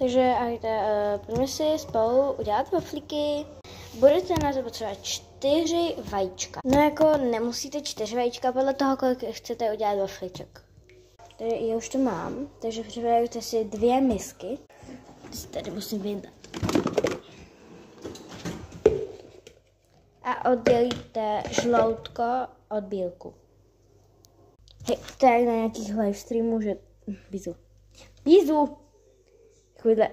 Takže pojďme si spolu udělat waflíky. Budete na to potřebovat 4 vajíčka. No jako nemusíte 4 vajíčka, podle toho, kolik chcete udělat waflíček. Takže já už to mám, takže připravujte si 2 misky. Tady musím vyndat. A oddělíte žloutko od bílku. Hej, to je na nějakých livestreamů, že... Bízu! Chvíle.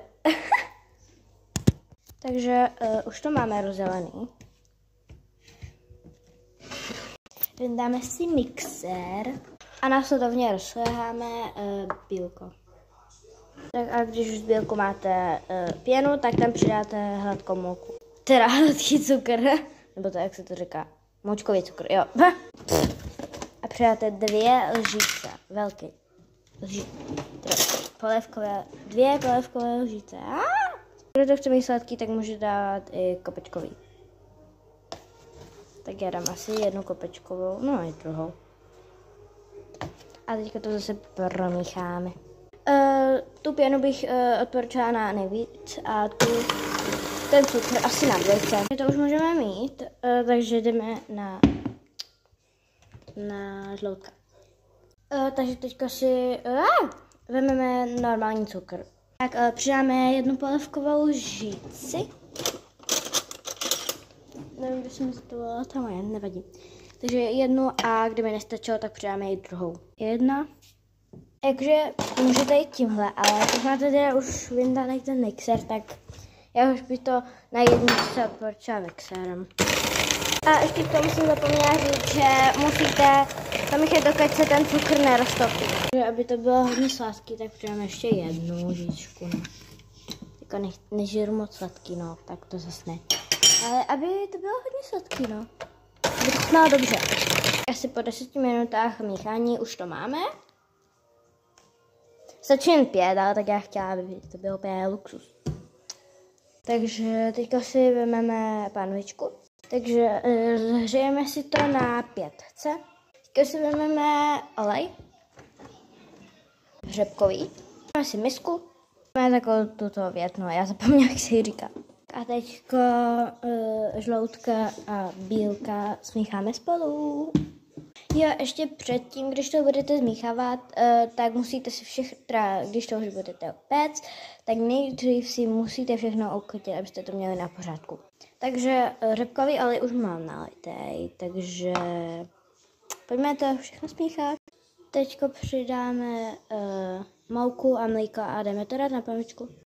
Takže už to máme rozdělený. Vyndáme si mixér a následovně rozléháme bílko. Tak a když už z bílku máte pěnu, tak tam přidáte hladkou mouku. Teda hladký cukr, nebo to jak se to říká, moučkový cukr, jo. A přidáte 2 lžíce, velký. Dvě polévkové lžíce. Kdo to chce mít sladký, tak může dát i kopečkový. Tak já dám asi 1 kopečkovou, no i druhou. A teďka to zase promícháme. Tu pěnu bych odporučila na nejvíc a ten cukr asi na 2. To už můžeme mít, takže jdeme na žloutka. Takže teďka si vezmeme normální cukr. Tak přidáme 1 polévkovou lžíci. Nevím, kde jsem to volala, tam je, nevadí. Takže 1 a kdyby nestačilo, tak přidáme i druhou. 1. Takže můžete jít tímhle, ale když máte teda už vyndaný ten mixer, tak já už bych to na jedničce odporučila mixérem. A ještě k tomu jsem zapomněla říct, že musíte zamíchat, dokud se ten cukr neroztopí. Takže aby to bylo hodně sladký, tak přidáme ještě 1 lžičku. No. Jako nežeru moc sladký, no, tak to zase ne. Ale aby to bylo hodně sladký, no. Aby to chutnalo dobře. Asi po 10 minutách míchání už to máme. Stačí jen 5, ale tak já chtěla, aby to bylo úplně luxus. Takže teďka si vezmeme pánvičku. Takže zahřejeme si to na 5. Teďka si vezmeme olej. Řepkový. Máme si misku. Máme takovou tuto věc, no já zapomněla, jak se ji říká. A teďko žloutka a bílka smícháme spolu. Jo, ještě předtím, když to budete zmíchávat, tak musíte si když to už budete péct, tak nejdřív si musíte všechno ukrytit, abyste to měli na pořádku. Takže řepkový olej už mám nalitej, takže pojďme to všechno smíchat. Teďko přidáme mouku a mlíko a jdeme to dát na pánvičku.